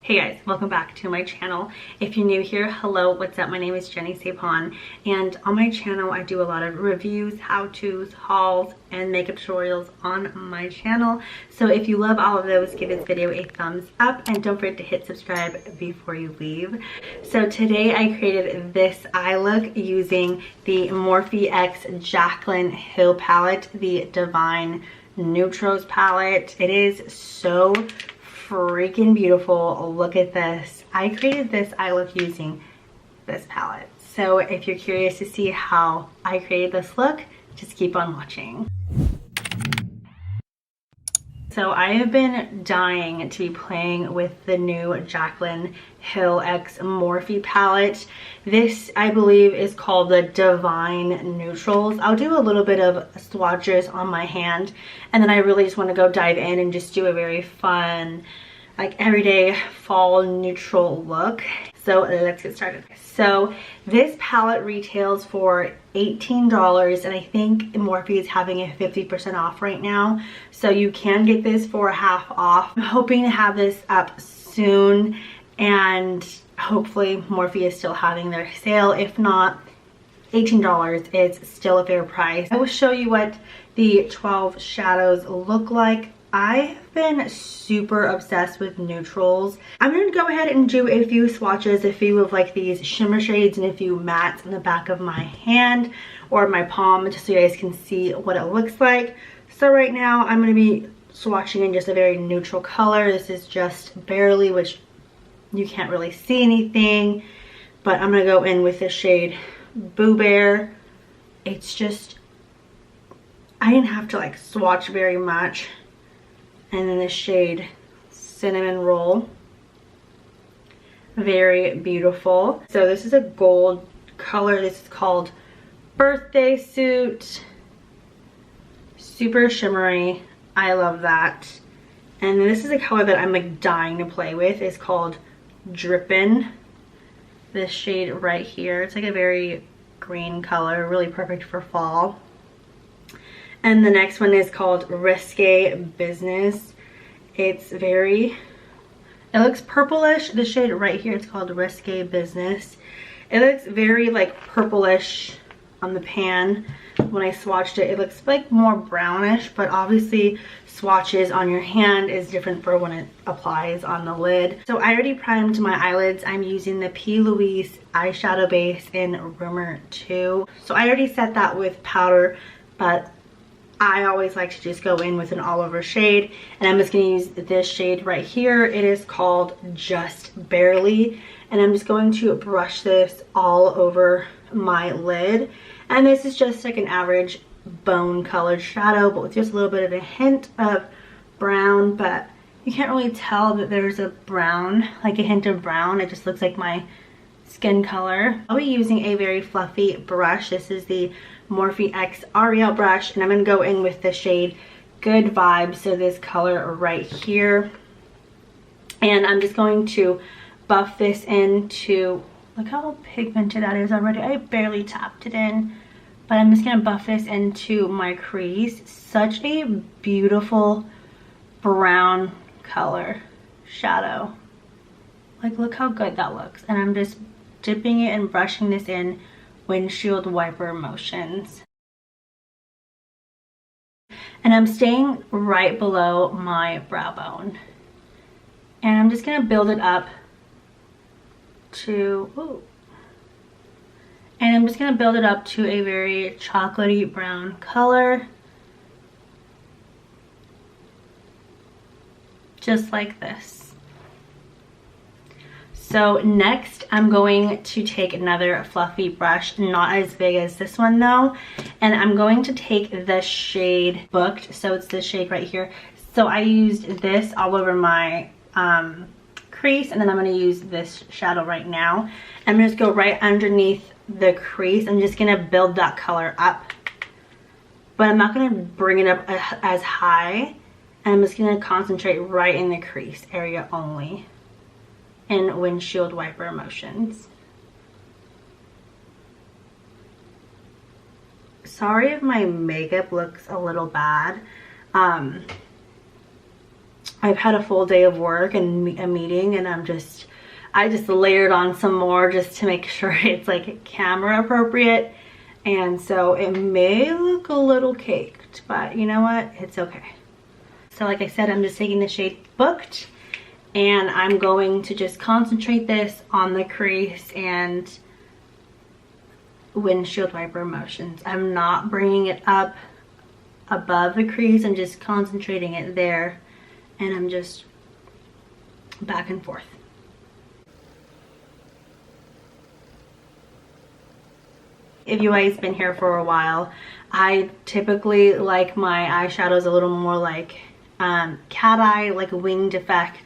Hey guys, welcome back to my channel. If you're new here, hello, what's up? My name is Jenny Sapon, and on my channel I do a lot of reviews, how-tos, hauls, and makeup tutorials on my channel. So if you love all of those, give this video a thumbs up and don't forget to hit subscribe before you leave. So today I created this eye look using the Morphe X Jaclyn Hill palette, the Divine Neutrals palette. It is so freaking beautiful. Look at this. I created this eye look using this palette. So if you're curious to see how I created this look, just keep on watching. So I have been dying to be playing with the new Jaclyn Hill X Morphe palette. This, I believe, is called the Divine Neutrals. I'll do a little bit of swatches on my hand, and then I really just want to go dive in and just do a very fun, like everyday fall neutral look. So let's get started. So this palette retails for $18, and I think Morphe is having a 50% off right now. So you can get this for half off. I'm hoping to have this up soon, and hopefully Morphe is still having their sale. If not, $18 is still a fair price. I will show you what the 12 shadows look like. I have been super obsessed with neutrals. I'm going to go ahead and do a few swatches, a few of like these shimmer shades and a few mattes in the back of my hand or my palm, just so you guys can see what it looks like. So right now I'm going to be swatching in just a very neutral color. This is just Barely, which you can't really see anything, but I'm going to go in with the shade Boo Bear. It's just, I didn't have to like swatch very much. And then the shade Cinnamon Roll. Very beautiful. So this is a gold color. This is called Birthday Suit. Super shimmery. I love that. And this is a color that I'm like dying to play with. It's called Drippin'. This shade right here. It's like a very green color. Really perfect for fall. And the next one is called Risque Business. It's it looks purplish. The shade right here, it's called Risque Business. It looks very like purplish on the pan. When I swatched it, it looks like more brownish, but obviously swatches on your hand is different for when it applies on the lid. So I already primed my eyelids. I'm using the P. Louise eyeshadow base in Rumor 2. So I already set that with powder, but I always like to just go in with an all over shade, and I'm just going to use this shade right here. It is called Just Barely, and I'm just going to brush this all over my lid. And this is just like an average bone colored shadow, but with just a little bit of a hint of brown, but you can't really tell that there's a brown, like a hint of brown. It just looks like my skin color. I'll be using a very fluffy brush. This is the Morphe X Ariel brush, and I'm going to go in with the shade Good Vibes, so this color right here. And I'm just going to buff this into, look how pigmented that is already. I barely tapped it in, but I'm just going to buff this into my crease. Such a beautiful brown color shadow. Like, look how good that looks. And I'm just dipping it and brushing this in windshield wiper motions. And I'm staying right below my brow bone. And I'm just going to build it up to, and I'm just going to build it up to a very chocolatey brown color. Just like this. So next I'm going to take another fluffy brush, not as big as this one though, and I'm going to take the shade Booked. So it's this shade right here. So I used this all over my crease, and then I'm going to use this shadow right now. I'm going to go right underneath the crease. I'm just going to build that color up, but I'm not going to bring it up as high. And I'm just going to concentrate right in the crease area only, in windshield wiper motions. Sorry if my makeup looks a little bad. I've had a full day of work and a meeting, and I just layered on some more just to make sure it's like camera appropriate. And so it may look a little caked, but you know what? It's okay. So like I said, I'm just taking the shade Booked, and I'm going to just concentrate this on the crease and windshield wiper motions. I'm not bringing it up above the crease. I'm just concentrating it there, and I'm just back and forth. If you guys been here for a while, I typically like my eyeshadows a little more like cat eye, like winged effect,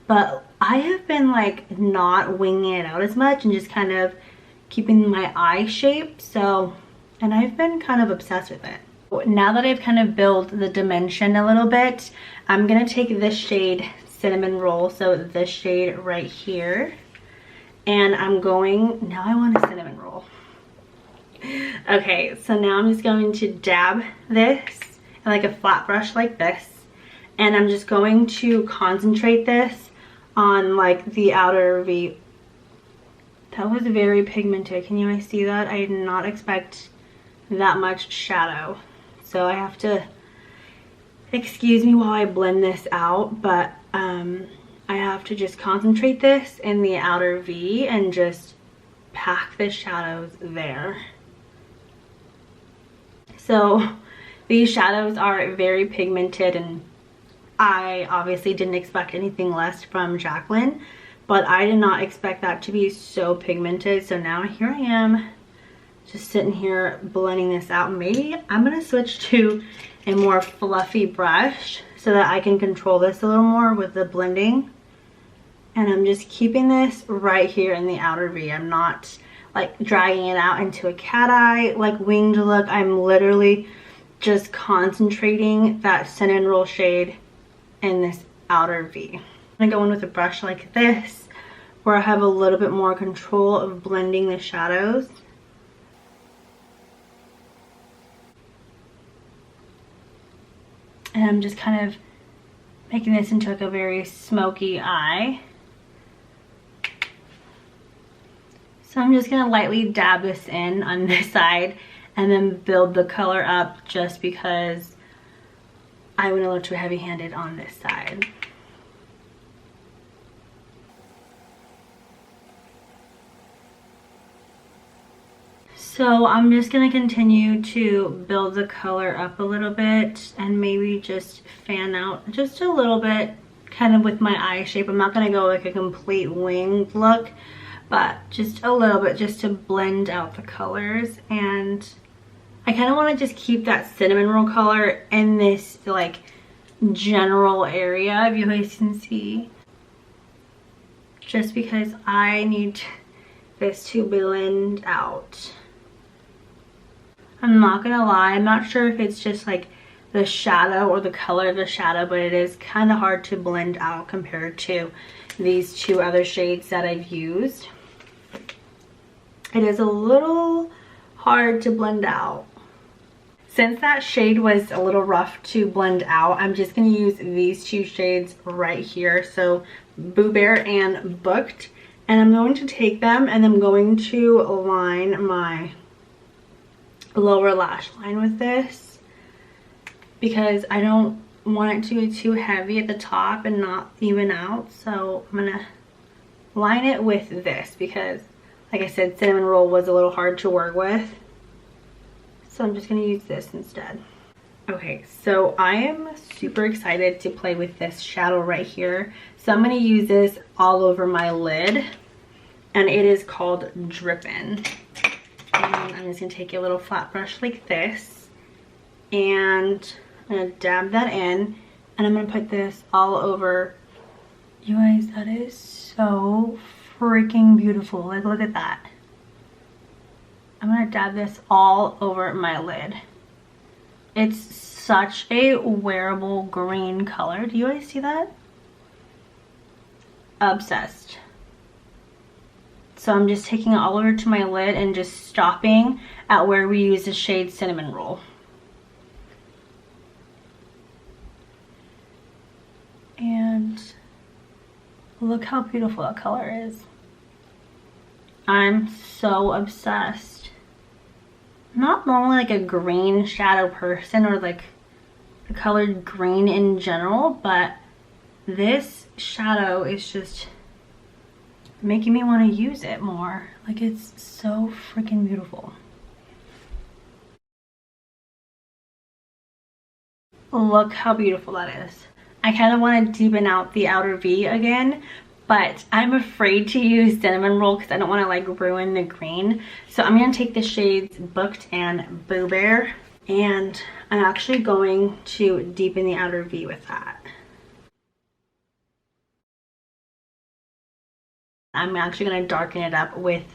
but I have been like not winging it out as much and just kind of keeping my eye shape. So, and I've been kind of obsessed with it. Now that I've kind of built the dimension a little bit, I'm gonna take this shade Cinnamon Roll, so this shade right here, and I'm going, now I want a cinnamon roll. Okay, so now I'm just going to dab this in like a flat brush like this, and I'm just going to concentrate this on like the outer V. That was very pigmented. Can you guys see that? I did not expect that much shadow. So I have to, excuse me while I blend this out, but I have to just concentrate this in the outer V and just pack the shadows there. So these shadows are very pigmented, and I obviously didn't expect anything less from Jaclyn, but I did not expect that to be so pigmented. So now here I am just sitting here blending this out. Maybe I'm gonna switch to a more fluffy brush so that I can control this a little more with the blending. And I'm just keeping this right here in the outer V. I'm not like dragging it out into a cat eye, like winged look. I'm literally just concentrating that cinnamon roll shade in this outer V. I'm gonna go in with a brush like this, where I have a little bit more control of blending the shadows. And I'm just kind of making this into like a very smoky eye. So I'm just gonna lightly dab this in on this side and then build the color up, just because I went a little too heavy-handed on this side. So I'm just gonna continue to build the color up a little bit and maybe just fan out just a little bit, kind of with my eye shape. I'm not gonna go like a complete winged look, but just a little bit, just to blend out the colors. And I kind of want to just keep that cinnamon roll color in this like general area, if you guys can see, just because I need this to blend out. I'm not gonna lie, I'm not sure if it's just like the shadow or the color of the shadow, but it is kind of hard to blend out compared to these two other shades that I've used. It is a little hard to blend out. Since that shade was a little rough to blend out, I'm just gonna use these two shades right here, so Boo Bear and Booked, and I'm going to take them and I'm going to line my lower lash line with this, because I don't want it to be too heavy at the top and not even out. So I'm gonna line it with this because, like I said, cinnamon roll was a little hard to work with. So I'm just gonna use this instead. Okay, so I am super excited to play with this shadow right here. So I'm gonna use this all over my lid, and it is called Drippin'. And I'm just gonna take a little flat brush like this, and I'm gonna dab that in, and I'm gonna put this all over. You guys, that is so freaking beautiful. Like, look at that. I'm gonna dab this all over my lid. It's such a wearable green color. Do you guys see that? Obsessed. So I'm just taking it all over to my lid and just stopping at where we use the shade Cinnamon Roll. And Look how beautiful that color is. I'm so obsessed. I'm not normally like a green shadow person or like the color green in general, but this shadow is just making me want to use it more. Like, it's so freaking beautiful. Look how beautiful that is. I kind of want to deepen out the outer V again, but I'm afraid to use cinnamon roll because I don't want to like ruin the green. So I'm going to take the shades Booked and Boo Bear, and I'm actually going to deepen the outer V with that. I'm actually going to darken it up with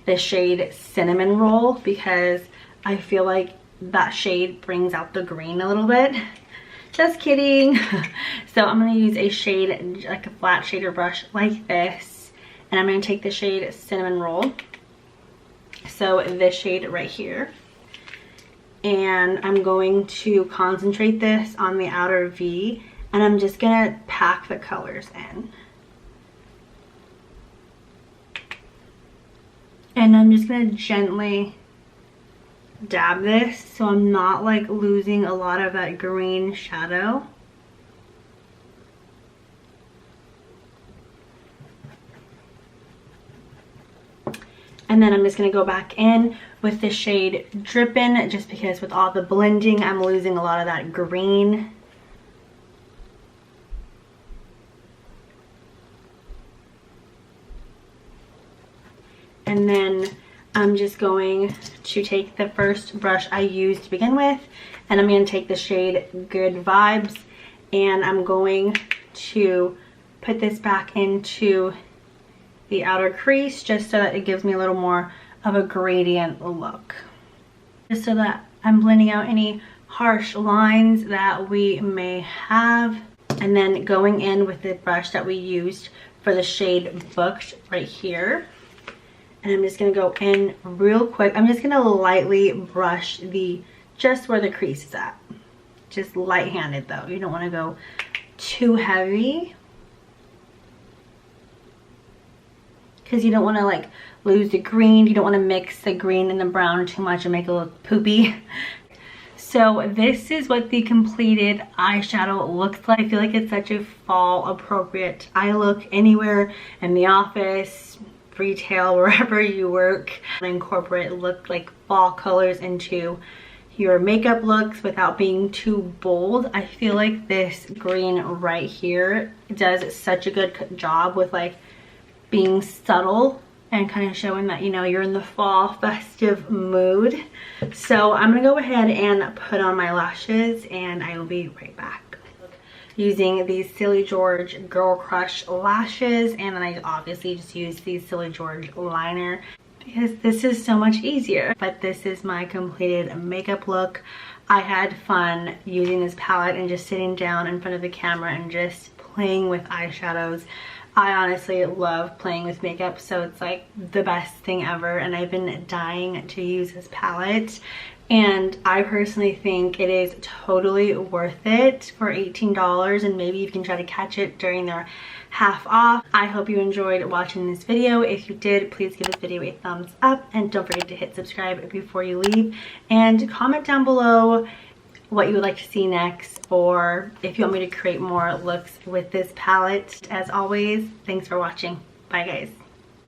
the shade Cinnamon Roll because I feel like that shade brings out the green a little bit. Just kidding. So I'm going to use a shade, like a flat shader brush like this, and I'm going to take the shade Cinnamon Roll, so this shade right here, and I'm going to concentrate this on the outer V, and I'm just going to pack the colors in. And I'm just going to gently dab this so I'm not like losing a lot of that green shadow. And then I'm just going to go back in with the shade Drippin', just because with all the blending I'm losing a lot of that green. And then I'm just going to take the first brush I used to begin with, and I'm going to take the shade Good Vibes, and I'm going to put this back into the outer crease just so that it gives me a little more of a gradient look. Just so that I'm blending out any harsh lines that we may have. And then going in with the brush that we used for the shade Booked right here. And I'm just going to go in real quick. I'm just going to lightly brush just where the crease is at. Just light-handed though. You don't want to go too heavy, because you don't want to like lose the green. You don't want to mix the green and the brown too much and make it look poopy. So this is what the completed eyeshadow looks like. I feel like it's such a fall appropriate eye look anywhere in the office, retail, wherever you work. Incorporate look like fall colors into your makeup looks without being too bold. I feel like this green right here does such a good job with like being subtle and kind of showing that, you know, you're in the fall festive mood. So I'm gonna go ahead and put on my lashes, and I will be right back. Using these Silly George Girl Crush lashes, and then I obviously just use the Silly George liner because this is so much easier. But this is my completed makeup look. I had fun using this palette and just sitting down in front of the camera and just playing with eyeshadows. I honestly love playing with makeup, so it's like the best thing ever, and I've been dying to use this palette. And I personally think it is totally worth it for $18, and maybe you can try to catch it during their half off. I hope you enjoyed watching this video. If you did, please give this video a thumbs up, and don't forget to hit subscribe before you leave, and comment down below what you would like to see next, or if you want me to create more looks with this palette. As always, thanks for watching. Bye guys.